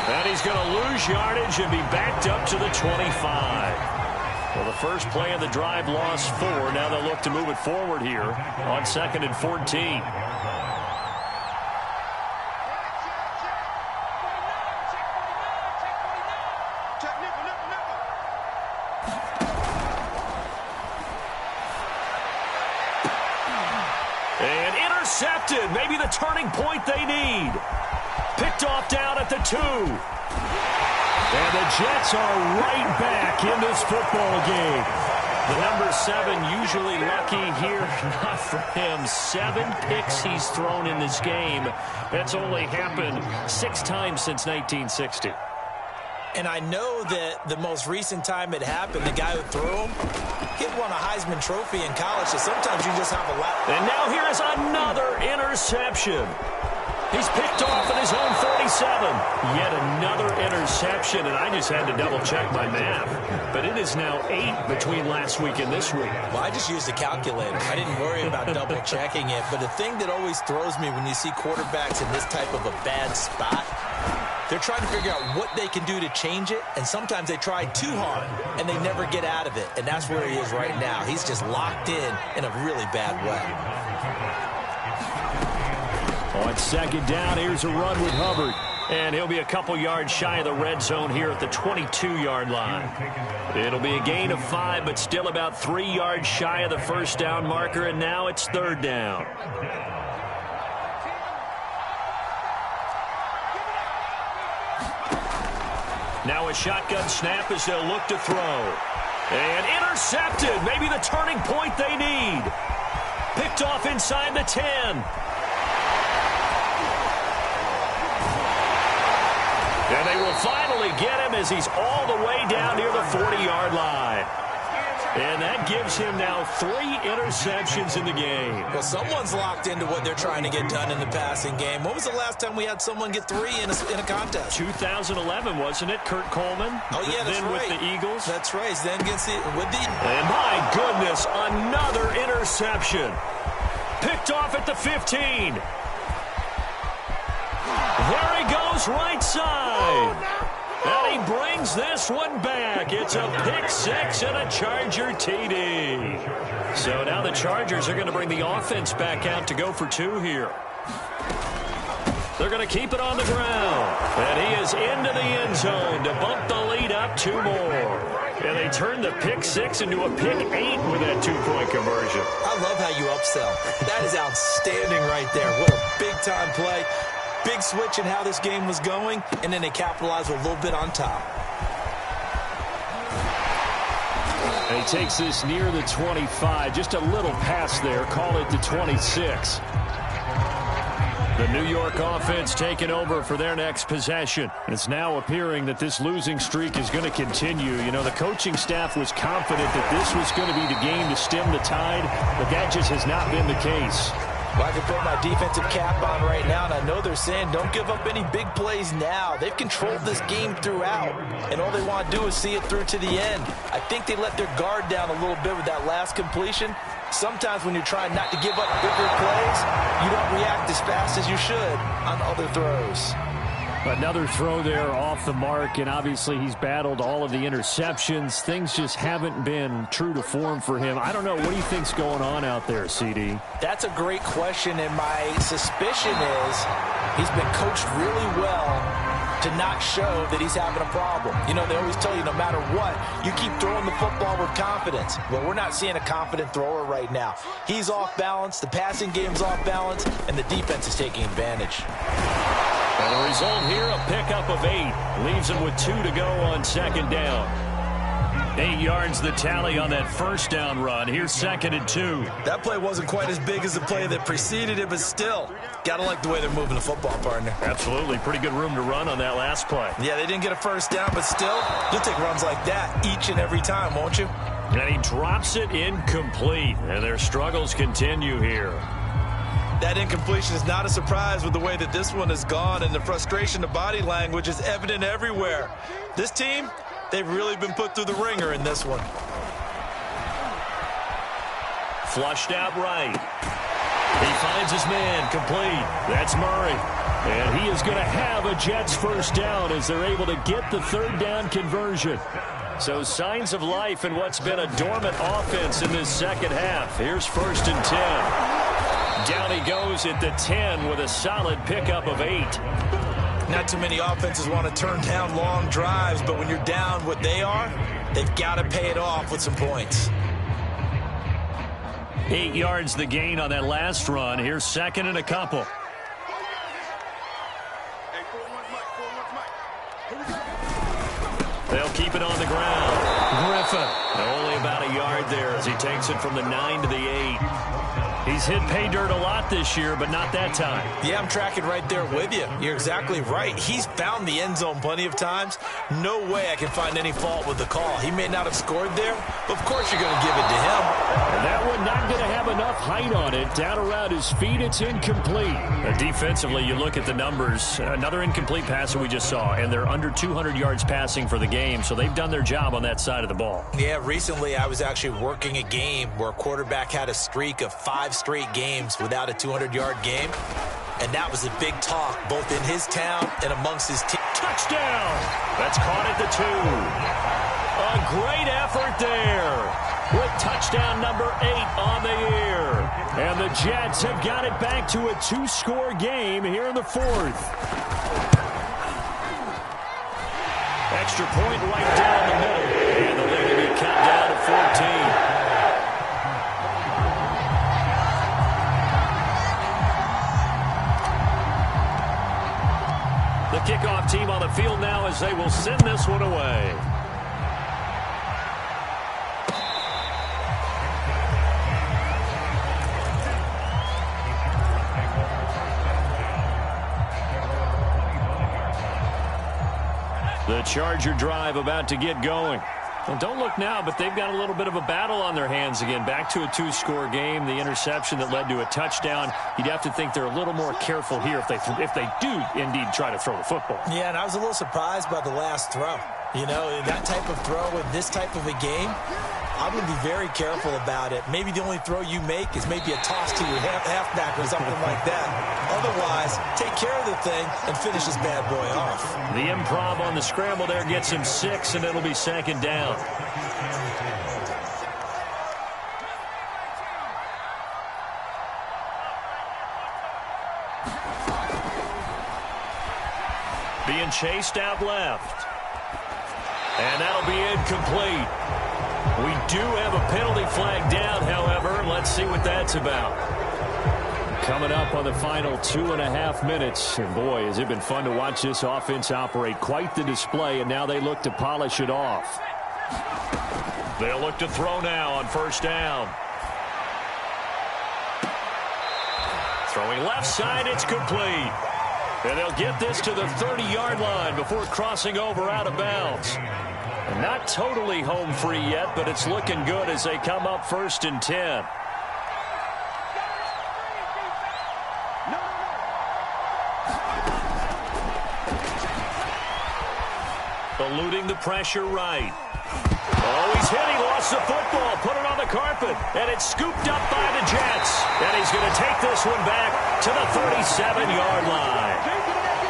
And he's going to lose yardage and be backed up to the 25. Well, the first play of the drive lost 4. Now they'll look to move it forward here on 2nd and 14. And intercepted. Maybe the turning point they need. Picked off down at the 2. And the Jets are right back in this football game. The number 7 usually lucky here. Not for him. 7 picks he's thrown in this game. That's only happened 6 times since 1960. And I know that the most recent time it happened, the guy who threw him, he won a Heisman Trophy in college, so sometimes you just have a lot. And now here is another interception. He's picked off at his own 47. Yet another interception, and I just had to double-check my math. But it is now 8 between last week and this week. Well, I just used a calculator. I didn't worry about double-checking it. But the thing that always throws me when you see quarterbacks in this type of a bad spot, they're trying to figure out what they can do to change it, and sometimes they try too hard, and they never get out of it. And that's where he is right now. He's just locked in a really bad way. On 2nd down, here's a run with Hubbard. And he'll be a couple yards shy of the red zone here at the 22-yard line. It'll be a gain of 5, but still about 3 yards shy of the 1st down marker, and now it's 3rd down. Now a shotgun snap as they'll look to throw. And intercepted. Maybe the turning point they need. Picked off inside the 10. And they will finally get him as he's all the way down near the 40-yard line. And that gives him now 3 interceptions in the game. Well, someone's locked into what they're trying to get done in the passing game. When was the last time we had someone get 3 in a contest? 2011, wasn't it? Kurt Coleman? Oh, yeah, that's then right. With the Eagles? That's right. Then against with the... And my goodness, another interception. Picked off at the 15. There he goes, right side. And he brings this one back. It's a pick 6 and a Charger TD. So now the Chargers are going to bring the offense back out to go for 2 here. They're going to keep it on the ground. And he is into the end zone to bump the lead up 2 more. And they turned the pick 6 into a pick 8 with that 2-point conversion. I love how you upsell. That is outstanding right there. What a big-time play. Big switch in how this game was going, and then they capitalized with a little bit on top. And he takes this near the 25. Just a little pass there. Call it the 26. The New York offense taking over for their next possession. It's now appearing that this losing streak is going to continue. You know, the coaching staff was confident that this was going to be the game to stem the tide, but that just has not been the case. Well, I can put my defensive cap on right now, and I know they're saying don't give up any big plays now. They've controlled this game throughout, and all they want to do is see it through to the end. I think they let their guard down a little bit with that last completion. Sometimes when you're trying not to give up bigger plays, you don't react as fast as you should on other throws. Another throw there off the mark, and obviously he's battled all of the interceptions. Things just haven't been true to form for him. I don't know. What do you think's going on out there, CD? That's a great question, and my suspicion is he's been coached really well to not show that he's having a problem. You know, they always tell you no matter what, you keep throwing the football with confidence. Well, we're not seeing a confident thrower right now. He's off balance, the passing game's off balance, and the defense is taking advantage. And the result here, a pickup of 8. Leaves him with 2 to go on second down. 8 yards the tally on that first down run. Here's 2nd and 2. That play wasn't quite as big as the play that preceded it, but still, got to like the way they're moving the football, partner. Absolutely. Pretty good room to run on that last play. Yeah, they didn't get a first down, but still, you'll take runs like that each and every time, won't you? And he drops it incomplete. And their struggles continue here. That incompletion is not a surprise with the way that this one has gone, and the frustration, the body language is evident everywhere. This team, they've really been put through the ringer in this one. Flushed out right. He finds his man complete. That's Murray. And he is going to have a Jets first down as they're able to get the 3rd down conversion. So signs of life in what's been a dormant offense in this second half. Here's 1st and 10. Down he goes at the 10 with a solid pickup of 8. Not too many offenses want to turn down long drives, but when you're down what they are, they've got to pay it off with some points. 8 yards the gain on that last run. Here's 2nd and a couple. They'll keep it on the ground. Griffin, only about a yard there as he takes it from the 9 to the 8. He's hit pay dirt a lot this year, but not that time. Yeah, I'm tracking right there with you. You're exactly right. He's found the end zone plenty of times. No way I can find any fault with the call. He may not have scored there, but of course you're going to give it to him. And that one not going to have enough height on it. Down around his feet, it's incomplete. Defensively, you look at the numbers. Another incomplete pass that we just saw, and they're under 200 yards passing for the game, so they've done their job on that side of the ball. Yeah, recently I was actually working a game where a quarterback had a streak of 5 straight games without a 200-yard game, and that was a big talk both in his town and amongst his team. Touchdown! That's caught at the 2. A great effort there with touchdown number 8 on the year. And the Jets have got it back to a 2-score game here in the 4th. Extra point right down the middle, and the lead will be cut down to 14. The kickoff team on the field now as they will send this one away. The Charger drive about to get going. Well, don't look now, but they've got a little bit of a battle on their hands again. Back to a 2-score game. The interception that led to a touchdown. You'd have to think they're a little more careful here if they do indeed try to throw the football. Yeah, and I was a little surprised by the last throw. You know, that type of throw in this type of a game, I'm going to be very careful about it. Maybe the only throw you make is maybe a toss to your halfback or something like that. Otherwise, take care of the thing and finish this bad boy off. The improv on the scramble there gets him 6, and it'll be 2nd down. being chased out left. And that'll be incomplete. We do have a penalty flag down, however. Let's see what that's about. Coming up on the final 2.5 minutes. And boy, has it been fun to watch this offense operate. Quite the display, and now they look to polish it off. They'll look to throw now on first down. Throwing left side, it's complete. And they'll get this to the 30-yard line before crossing over out of bounds. Not totally home free yet, but it's looking good as they come up 1st and 10. Eluding the pressure right. Oh, he's hit. He lost the football. Put it on the carpet. And it's scooped up by the Jets. And he's going to take this one back to the 37-yard line.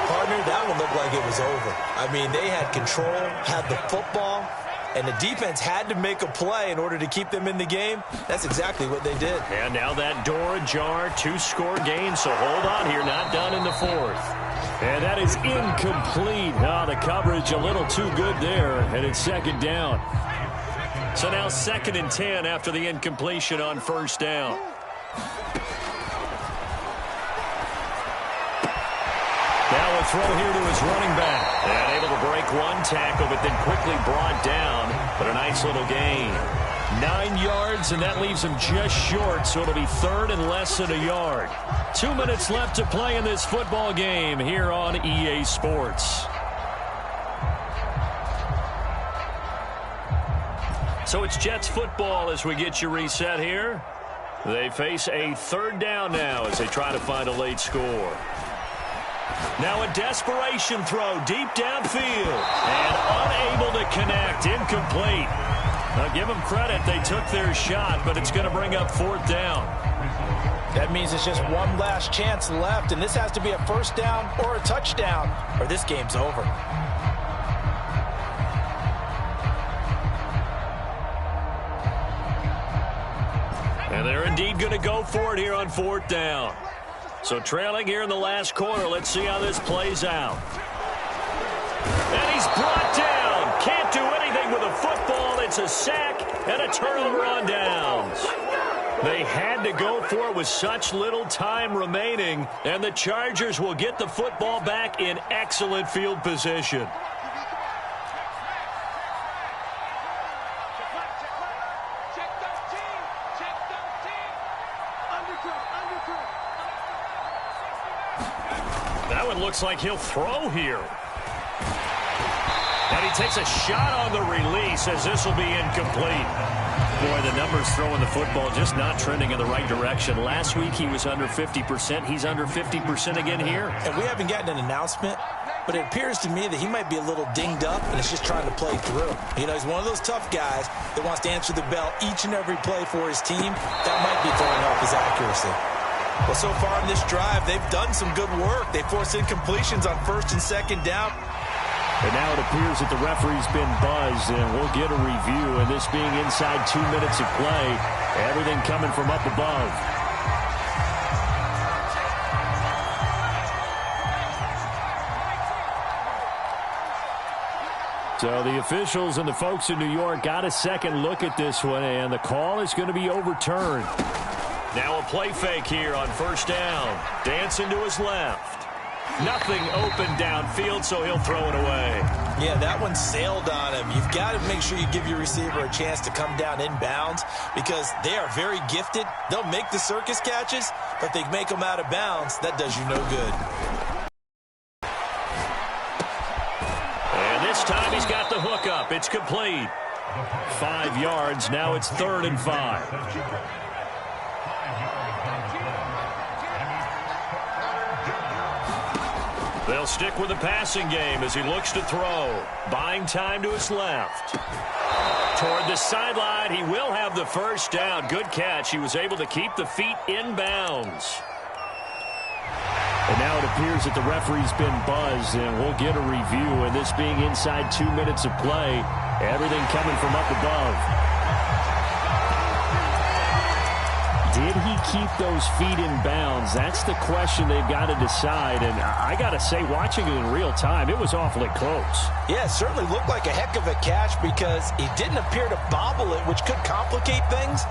Partner, that one looked like it was over. I mean, they had control, had the football, and the defense had to make a play in order to keep them in the game. That's exactly what they did. And now that door ajar, 2-score game, so hold on here, not done in the 4th. And that is incomplete. Oh, the coverage a little too good there, and it's 2nd down. So now 2nd and 10 after the incompletion on first down. Now a throw here to his running back. And able to break one tackle, but then quickly brought down. But a nice little gain. 9 yards, and that leaves him just short, so it'll be 3rd and less than a yard. 2 minutes left to play in this football game here on EA Sports. So it's Jets football as we get you reset here. They face a 3rd down now as they try to find a late score. Now a desperation throw deep downfield and unable to connect. Incomplete. Now give them credit. They took their shot, but it's going to bring up 4th down. That means it's just one last chance left, and this has to be a first down or a touchdown, or this game's over. And they're indeed going to go for it here on 4th down. So trailing here in the last quarter. Let's see how this plays out. And he's brought down. Can't do anything with a football. It's a sack and a turnover on downs. They had to go for it with such little time remaining, and the Chargers will get the football back in excellent field position. That one looks like he'll throw here. And he takes a shot on the release as this will be incomplete. Boy, the numbers throwing the football just not trending in the right direction. Last week he was under 50%. He's under 50% again here. And we haven't gotten an announcement, but it appears to me that he might be a little dinged up and is just trying to play through. You know, he's one of those tough guys that wants to answer the bell each and every play for his team. That might be throwing off his accuracy. Well, so far in this drive, they've done some good work. They forced incompletions on 1st and 2nd down. And now it appears that the referee's been buzzed, and we'll get a review. And this being inside 2 minutes of play, everything coming from up above. So the officials and the folks in New York got a second look at this one, and the call is going to be overturned. Now a play fake here on first down. Dancing to his left. Nothing open downfield, so he'll throw it away. Yeah, that one sailed on him. You've got to make sure you give your receiver a chance to come down inbounds because they are very gifted. They'll make the circus catches, but if they make them out of bounds, that does you no good. And this time he's got the hook up. It's complete. 5 yards. Now it's 3rd and 5. They'll stick with the passing game as he looks to throw. Buying time to his left. Toward the sideline, he will have the first down. Good catch. He was able to keep the feet in bounds. And now it appears that the referee's been buzzed, and we'll get a review. And this being inside 2 minutes of play, everything coming from up above. did he keep those feet in bounds? That's the question they've got to decide. And I got to say, watching it in real time, it was awfully close. Yeah, it certainly looked like a heck of a catch because he didn't appear to bobble it, which could complicate things.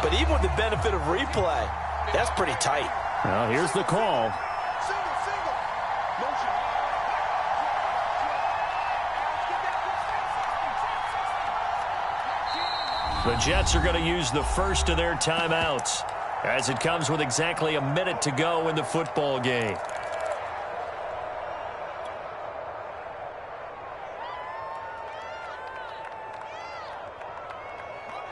But even with the benefit of replay, that's pretty tight. Well, here's the call. The Jets are going to use the first of their timeouts as it comes with exactly a minute to go in the football game.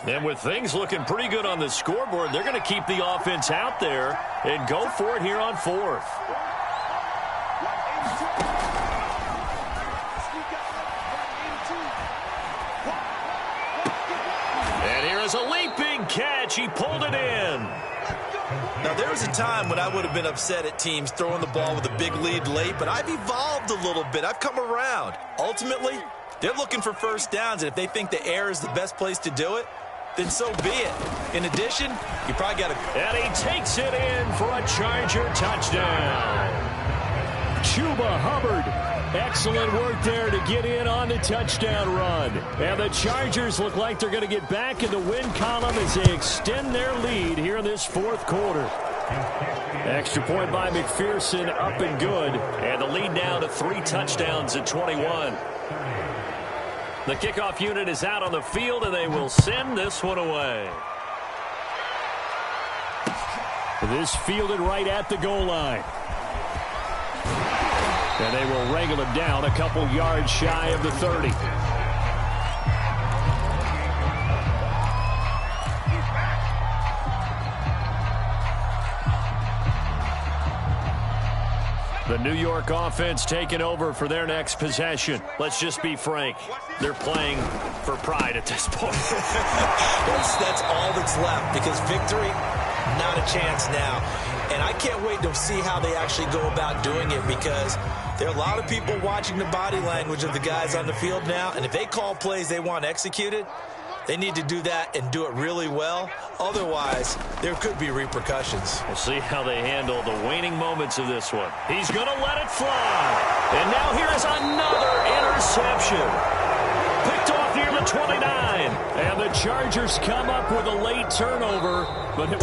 And with things looking pretty good on the scoreboard, they're going to keep the offense out there and go for it here on fourth. And here is a leaping catch. He pulled it in. Now, there was a time when I would have been upset at teams throwing the ball with a big lead late, but I've evolved a little bit. I've come around. Ultimately, they're looking for first downs, and if they think the air is the best place to do it, then so be it. In addition, you probably got to... And he takes it in for a Charger touchdown. Chuba Hubbard. Excellent work there to get in on the touchdown run. And the Chargers look like they're going to get back in the win column as they extend their lead here in this fourth quarter. Extra point by McPherson, up and good. And the lead now to 3 touchdowns at 21. The kickoff unit is out on the field, and they will send this one away. This fielded right at the goal line. And they will wrangle him down a couple yards shy of the 30. The New York offense taking over for their next possession. Let's just be frank. They're playing for pride at this point. That's all that's left because victory, not a chance now. And I can't wait to see how they actually go about doing it because there are a lot of people watching the body language of the guys on the field now. And if they call plays they want executed, they need to do that and do it really well. Otherwise, there could be repercussions. We'll see how they handle the waning moments of this one. He's going to let it fly. And now here is another interception. Picked off near the 29. And the Chargers come up with a late turnover, but it will